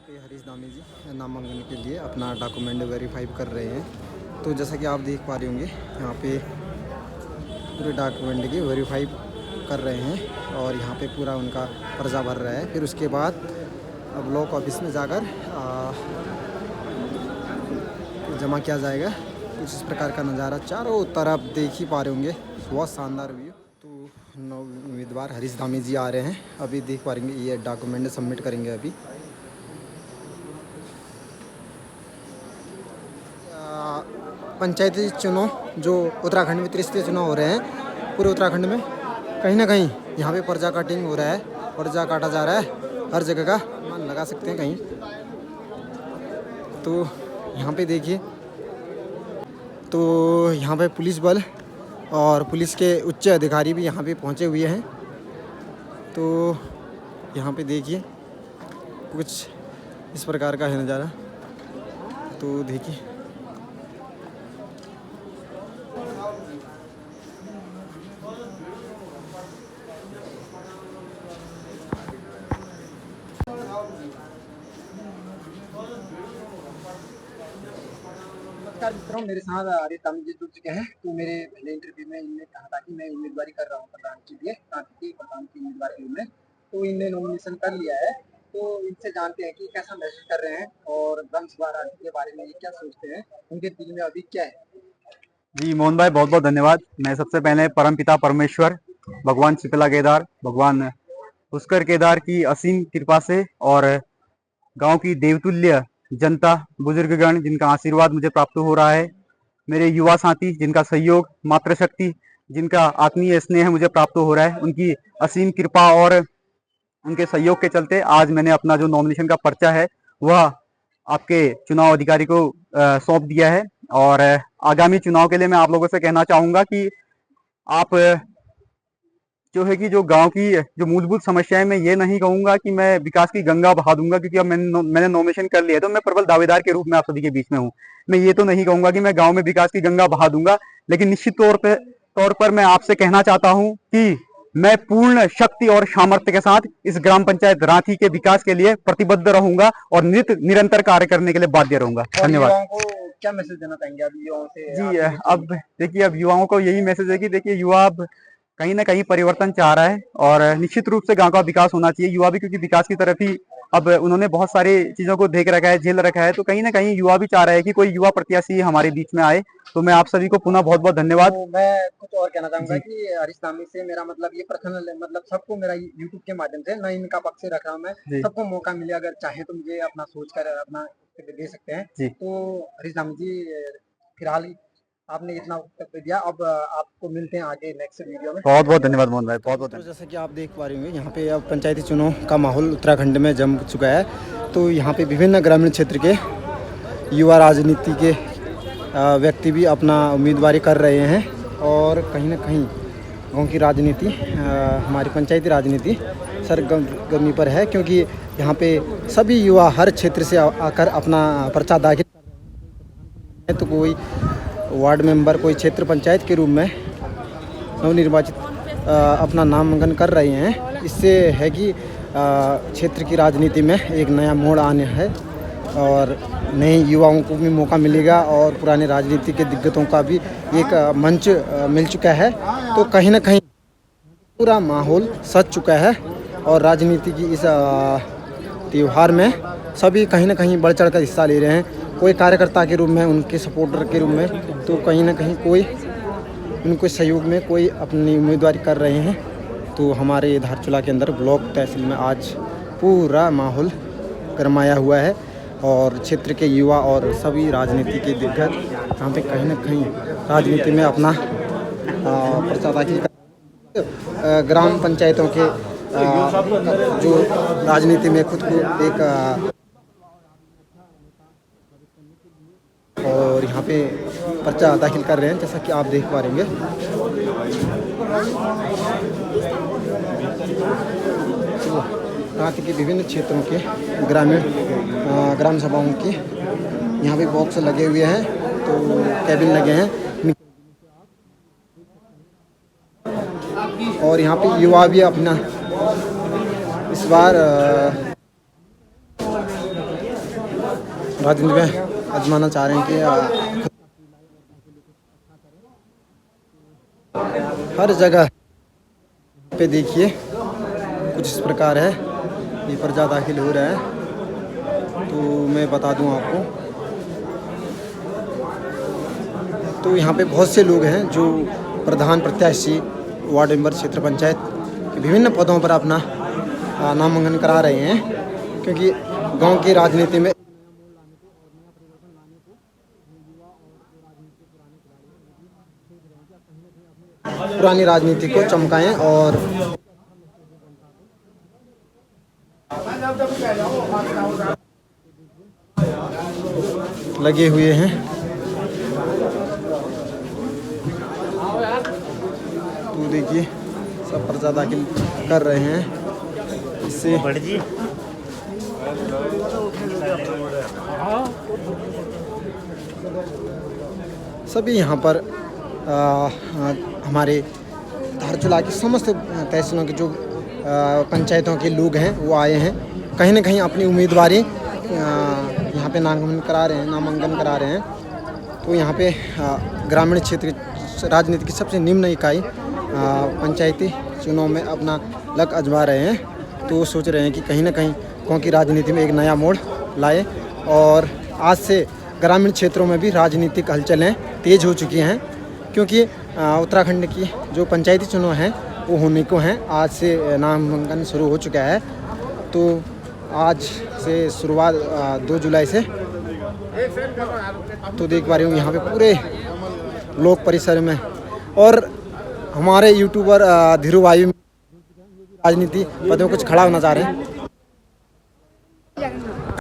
पे हरीश दामी जी नामांकन के लिए अपना डॉक्यूमेंट वेरीफाई कर रहे हैं। तो जैसा कि आप देख पा रहे होंगे यहाँ पे पूरे डॉक्यूमेंट की वेरीफाई कर रहे हैं और यहाँ पे पूरा उनका पर्चा भर रहा है। फिर उसके बाद अब ब्लॉक ऑफिस में जाकर जमा किया जाएगा। कुछ इस प्रकार का नज़ारा चारों तरफ देख ही पा रहे होंगे, बहुत शानदार व्यू। तो नौ उम्मीदवार हरीश धामी जी आ रहे हैं, अभी देख पा रहे ये डॉक्यूमेंट सबमिट करेंगे। अभी पंचायती चुनाव जो उत्तराखंड में त्रिस्तरीय चुनाव हो रहे हैं पूरे उत्तराखंड में, कहीं ना कहीं यहाँ पे पर्चा कटिंग हो रहा है, पर्चा काटा जा रहा है हर जगह का मान लगा सकते हैं कहीं। तो यहाँ पे देखिए, तो यहाँ पे पुलिस बल और पुलिस के उच्च अधिकारी भी यहाँ पे पहुँचे हुए हैं। तो यहाँ पे देखिए कुछ इस प्रकार का है नज़ारा। तो देखिए नमस्कार मित्रों, मेरे साथ हरीश धामी जी जुड़ चुके हैं। तो मेरे पहले इंटरव्यू में इन्होंने कहा था कि मैं उम्मीदवारी कर रहा हूँ प्रधान के लिए, प्रधान की उम्मीदवार के लिए में। तो इनने नॉमिनेशन कर लिया है। तो इनसे जानते हैं कि कैसा महसूस कर रहे हैं और ग्राम सभा राज्य के बारे में ये क्या सोचते हैं, उनके दिल में अभी क्या है। जी मोहन भाई, बहुत बहुत धन्यवाद। मैं सबसे पहले परमपिता परमेश्वर, भगवान शीतला केदार, भगवान पुष्कर केदार की असीम कृपा से और गांव की देवतुल्य जनता, बुजुर्गगण जिनका आशीर्वाद मुझे प्राप्त हो रहा है, मेरे युवा साथी जिनका सहयोग, मातृशक्ति जिनका आत्मीय स्नेह मुझे प्राप्त हो रहा है, उनकी असीम कृपा और उनके सहयोग के चलते आज मैंने अपना जो नॉमिनेशन का पर्चा है वह आपके चुनाव अधिकारी को सौंप दिया है। और आगामी चुनाव के लिए मैं आप लोगों से कहना चाहूंगा कि आप जो है कि जो गांव की जो मूलभूत समस्याएं, मैं ये नहीं कहूंगा कि मैं विकास की गंगा बहा दूंगा, क्योंकि अब मैंने नॉमिनेशन कर लिया है तो मैं प्रबल दावेदार के रूप में आप सभी के बीच में हूँ। मैं ये तो नहीं कहूंगा कि मैं गांव में विकास की गंगा बहा दूंगा, लेकिन निश्चित तौर पर मैं आपसे कहना चाहता हूं कि मैं पूर्ण शक्ति और सामर्थ्य के साथ इस ग्राम पंचायत रांची के विकास के लिए प्रतिबद्ध रहूंगा और निरंतर कार्य करने के लिए बाध्य रहूंगा। धन्यवाद। क्या मैसेज देना चाहेंगे अभी युवाओं से? जी अब देखिए, अब युवाओं को यही मैसेज है कि देखिए, युवा अब कहीं ना कहीं परिवर्तन चाह रहा है और निश्चित रूप से गांव का विकास होना चाहिए। युवा भी क्योंकि विकास की तरफ ही अब उन्होंने बहुत सारी चीजों को देख रखा है, झेल रखा है, तो कहीं ना कहीं युवा भी चाह रहा है कि कोई युवा प्रत्याशी हमारे बीच में आए। तो मैं आप सभी को पुनः बहुत बहुत धन्यवाद। तो मैं कुछ और कहना चाहूंगा कि हरीश धामी से मेरा मतलब ये पर्सनल, मतलब सबको मेरा यूट्यूब के माध्यम से न इनका पक्ष रख रहा हूँ मैं, सबको मौका मिले, अगर चाहे तो मुझे अपना सोच कर अपना दे सकते हैं। तो हरीश धामी जी, फिलहाल आपने इतना वक्तव्य दिया, अब आपको मिलते हैं आगे नेक्स्ट वीडियो में। बहुत बहुत धन्यवाद मोहन भाई, बहुत बहुत तो जैसा कि आप देख पा रहे होंगे यहाँ पे अब पंचायती चुनाव का माहौल उत्तराखंड में जम चुका है। तो यहाँ पे विभिन्न ग्रामीण क्षेत्र के युवा राजनीति के व्यक्ति भी अपना उम्मीदवारी कर रहे हैं और कहीं ना कहीं गांव की राजनीति, हमारी पंचायती राजनीति सरगर्मी पर है, क्योंकि यहाँ पे सभी युवा हर क्षेत्र से आकर अपना पर्चा दाखिल कर रहे हैं। तो कोई वार्ड मेंबर, कोई क्षेत्र पंचायत के रूप में नवनिर्वाचित अपना नामांकन कर रहे हैं। इससे है कि क्षेत्र की राजनीति में एक नया मोड़ आने है और नए युवाओं को भी मौका मिलेगा और पुराने राजनीति के दिग्गजों का भी एक मंच मिल चुका है। तो कहीं ना कहीं पूरा माहौल सज चुका है और राजनीति की इस त्यौहार में सभी कहीं ना कहीं बढ़ चढ़ कर हिस्सा ले रहे हैं। कोई कार्यकर्ता के रूप में, उनके सपोर्टर के रूप में, तो कहीं ना कहीं कोई उनके सहयोग में कोई अपनी उम्मीदवारी कर रहे हैं। तो हमारे धारचूला के अंदर ब्लॉक तहसील में आज पूरा माहौल गरमाया हुआ है और क्षेत्र के युवा और सभी राजनीति के दिग्गज यहाँ पे कहीं ना कहीं राजनीति में अपना पर्चा दाखिल कर ग्राम पंचायतों के जो राजनीति में खुद को एक और यहाँ पे पर्चा दाखिल कर रहे हैं, जैसा कि आप देख पा रहे हैं। रांची के विभिन्न क्षेत्रों के ग्राम सभाओं की यहाँ पे बॉक्स लगे हुए हैं, तो कैबिन लगे हैं और यहाँ पे युवा भी अपना इस बार राजनीति में आजमाना चाह रहे हैं कि हर जगह पे देखिए कुछ इस प्रकार है। ये पर्चा दाखिल हो रहा है, तो मैं बता दूं आपको, तो यहाँ पे बहुत से लोग हैं जो प्रधान प्रत्याशी, वार्ड मेंबर, क्षेत्र पंचायत के विभिन्न पदों पर अपना नामांकन करा रहे हैं, क्योंकि गांव की राजनीति में पुरानी राजनीति को चमकाएं और लगे हुए हैं। तो देखिए सब पर्चा दाखिल कर रहे हैं। इससे सभी यहाँ पर हमारे धारचूला की समस्त तहसीलों के जो पंचायतों के लोग हैं वो आए हैं, कहीं ना कहीं अपनी उम्मीदवारी यहाँ पे नामांकन करा रहे हैं। तो यहाँ पे ग्रामीण क्षेत्र राजनीति की सबसे निम्न इकाई पंचायती चुनाव में अपना लक आजमा रहे हैं। तो वो सोच रहे हैं कि कहीं ना कहीं गाँव की राजनीति में एक नया मोड़ लाए, और आज से ग्रामीण क्षेत्रों में भी राजनीतिक हलचलें तेज़ हो चुकी हैं, क्योंकि उत्तराखंड की जो पंचायती चुनाव हैं वो होने को हैं। आज से नामांकन शुरू हो चुका है। तो आज से शुरुआत 2 जुलाई से, तो देख पा रही हूँ यहाँ पे पूरे लोक परिसर में, और हमारे यूट्यूबर धीरू भाई राजनीति पदों में कुछ खड़ा होना चाह रहे हैं।